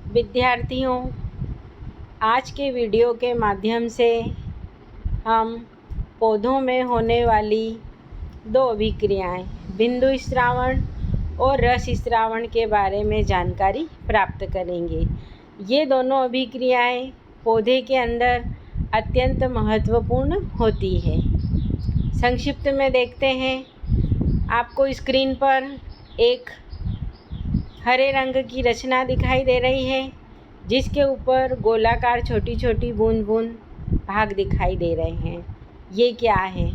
विद्यार्थियों, आज के वीडियो के माध्यम से हम पौधों में होने वाली दो अभिक्रियाएं बिंदु स्रावण और रस स्रावण के बारे में जानकारी प्राप्त करेंगे। ये दोनों अभिक्रियाएं पौधे के अंदर अत्यंत महत्वपूर्ण होती है। संक्षिप्त में देखते हैं। आपको स्क्रीन पर एक हरे रंग की रचना दिखाई दे रही है, जिसके ऊपर गोलाकार छोटी छोटी बूंद बूंद भाग दिखाई दे रहे हैं। ये क्या है?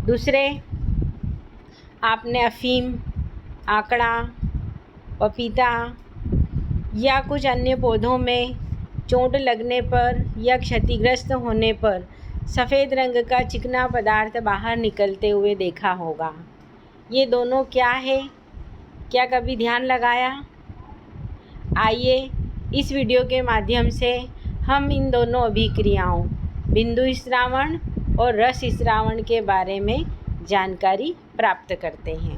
दूसरे, आपने अफीम, आकड़ा, पपीता या कुछ अन्य पौधों में चोट लगने पर या क्षतिग्रस्त होने पर सफ़ेद रंग का चिकना पदार्थ बाहर निकलते हुए देखा होगा। ये दोनों क्या है? क्या कभी ध्यान लगाया? आइए इस वीडियो के माध्यम से हम इन दोनों अभिक्रियाओं बिंदु स्रावण और रस स्रावण के बारे में जानकारी प्राप्त करते हैं।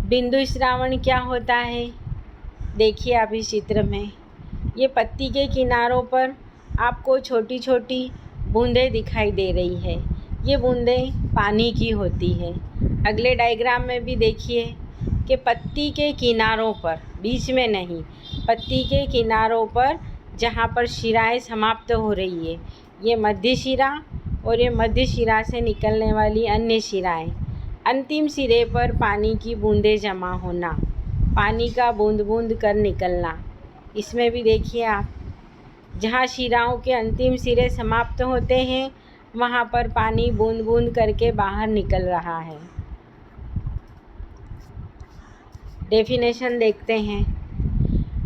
बिंदु स्रावण क्या होता है? देखिए आप इस चित्र में, ये पत्ती के किनारों पर आपको छोटी छोटी बूंदें दिखाई दे रही है। ये बूंदें पानी की होती है। अगले डायग्राम में भी देखिए कि पत्ती के किनारों पर, बीच में नहीं, पत्ती के किनारों पर जहाँ पर शिराएं समाप्त हो रही है, ये मध्य शिरा और ये मध्य शिरा से निकलने वाली अन्य शिराएं, अंतिम सिरे पर पानी की बूंदें जमा होना, पानी का बूंद बूंद कर निकलना। इसमें भी देखिए आप, जहाँ शिराओं के अंतिम सिरे समाप्त होते हैं वहाँ पर पानी बूंद बूंद करके बाहर निकल रहा है। डेफिनेशन देखते हैं।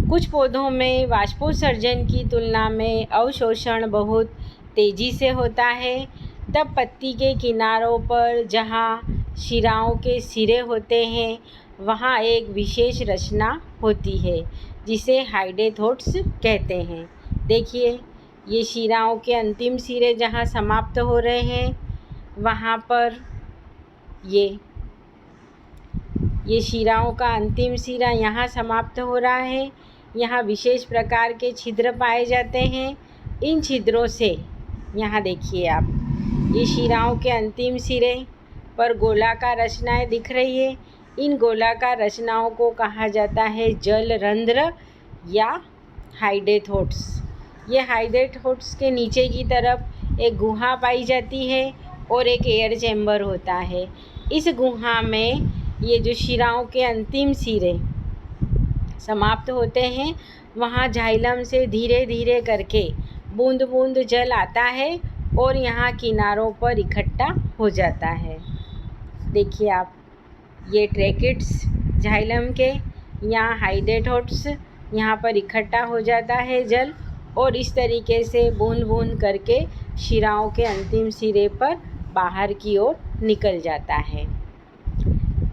कुछ पौधों में वाष्पोत्सर्जन की तुलना में अवशोषण बहुत तेज़ी से होता है। तब पत्ती के किनारों पर जहाँ शिराओं के सिरे होते हैं वहाँ एक विशेष रचना होती है जिसे हाइडेथोट्स कहते हैं। देखिए, ये शिराओं के अंतिम सिरे जहाँ समाप्त हो रहे हैं वहाँ पर ये शिराओं का अंतिम सिरा यहाँ समाप्त हो रहा है। यहाँ विशेष प्रकार के छिद्र पाए जाते हैं। इन छिद्रों से, यहाँ देखिए आप, ये शिराओं के अंतिम सिरे पर गोलाकार रचनाएं दिख रही है। इन गोलाकार रचनाओं को कहा जाता है जल रंध्र या हाइडेथोट्स। ये हाइडेथोट्स के नीचे की तरफ एक गुहा पाई जाती है और एक एयर चैम्बर होता है। इस गुहा में ये जो शिराओं के अंतिम सिरे समाप्त होते हैं वहाँ जाइलम से धीरे धीरे करके बूंद बूंद जल आता है और यहाँ किनारों पर इकट्ठा हो जाता है। देखिए आप, ये ट्रैकिड्स जाइलम के, यहाँ हाइडेथोट्स, यहाँ पर इकट्ठा हो जाता है जल और इस तरीके से बूंद बूंद करके शिराओं के अंतिम सिरे पर बाहर की ओर निकल जाता है।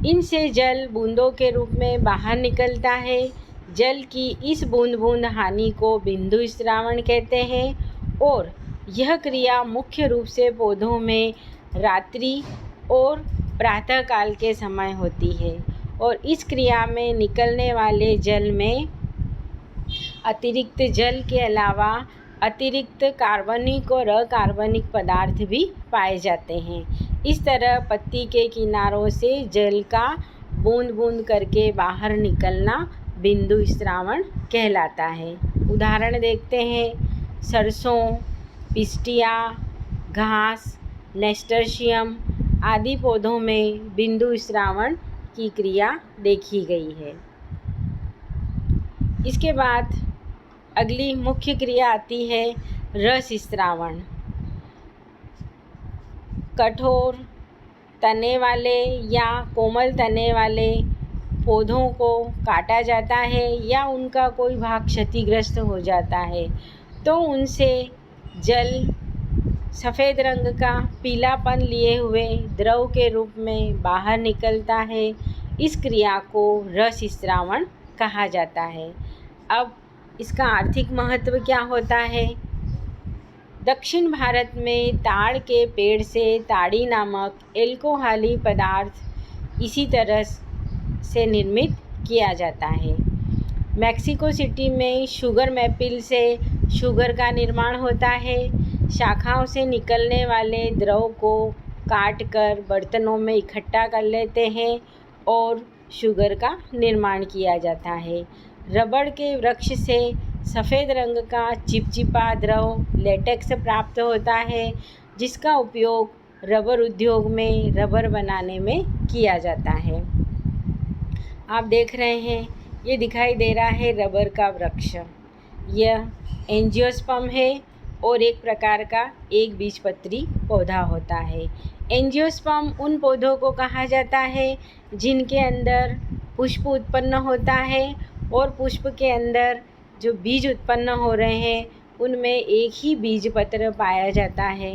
इनसे जल बूंदों के रूप में बाहर निकलता है। जल की इस बूंद बूंद हानि को बिंदु स्रावण कहते हैं और यह क्रिया मुख्य रूप से पौधों में रात्रि और प्रातःकाल के समय होती है और इस क्रिया में निकलने वाले जल में अतिरिक्त जल के अलावा अतिरिक्त कार्बनिक और अकार्बनिक पदार्थ भी पाए जाते हैं। इस तरह पत्ती के किनारों से जल का बूंद बूंद करके बाहर निकलना बिंदु स्रावण कहलाता है। उदाहरण देखते हैं। सरसों, पिस्टिया, घास, नेस्टर्शियम आदि पौधों में बिंदु स्रावण की क्रिया देखी गई है। इसके बाद अगली मुख्य क्रिया आती है रस स्रावण। कठोर तने वाले या कोमल तने वाले पौधों को काटा जाता है या उनका कोई भाग क्षतिग्रस्त हो जाता है तो उनसे जल सफ़ेद रंग का पीलापन लिए हुए द्रव के रूप में बाहर निकलता है। इस क्रिया को रस स्रावण कहा जाता है। अब इसका आर्थिक महत्व क्या होता है? दक्षिण भारत में ताड़ के पेड़ से ताड़ी नामक एल्कोहली पदार्थ इसी तरह से निर्मित किया जाता है। मेक्सिको सिटी में शुगर मैपिल से शुगर का निर्माण होता है। शाखाओं से निकलने वाले द्रव को काट कर बर्तनों में इकट्ठा कर लेते हैं और शुगर का निर्माण किया जाता है। रबड़ के वृक्ष से सफ़ेद रंग का चिपचिपा द्रव लेटेक्स प्राप्त होता है, जिसका उपयोग रबर उद्योग में रबर बनाने में किया जाता है। आप देख रहे हैं, ये दिखाई दे रहा है रबर का वृक्ष। यह एंजियोस्पर्म है और एक प्रकार का एक बीजपत्री पौधा होता है। एंजियोस्पर्म उन पौधों को कहा जाता है जिनके अंदर पुष्प उत्पन्न होता है और पुष्प के अंदर जो बीज उत्पन्न हो रहे हैं उनमें एक ही बीजपत्र पाया जाता है।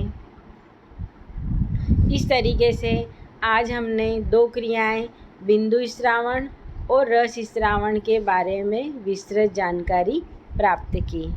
इस तरीके से आज हमने 2 क्रियाएं बिंदु स्रावण और रस स्रावण के बारे में विस्तृत जानकारी प्राप्त की।